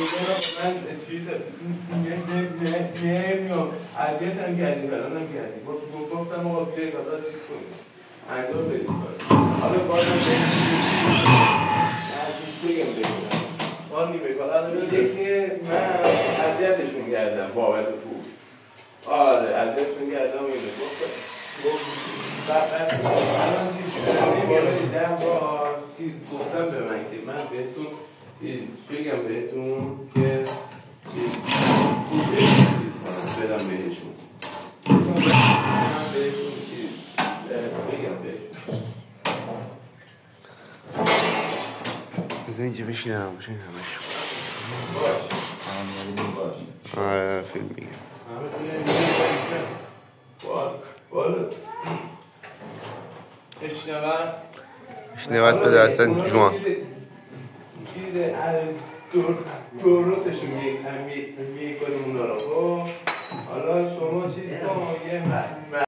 من چیز نمیام اذیت هم کردی فلان هم کردی گفتم آقا بیایی قضا چیز کنیم انجام بدیم حالا بازم بگم ما نیمه کار میگه که من اذیتشون کردم بابت پول آره اذیتشون کردم اینه فقط الان چیز گفتم به من که من بهتون بگم بهتون که پول بدم بهشون بهتون چیز بگم بهشون بذار اینجا بشینم باشه این همش باش آره فیلم میگم بالا اشنوت بده اصلا جوان چیز درستشون یک کنیم اونا رو حالا شما چیز کن یه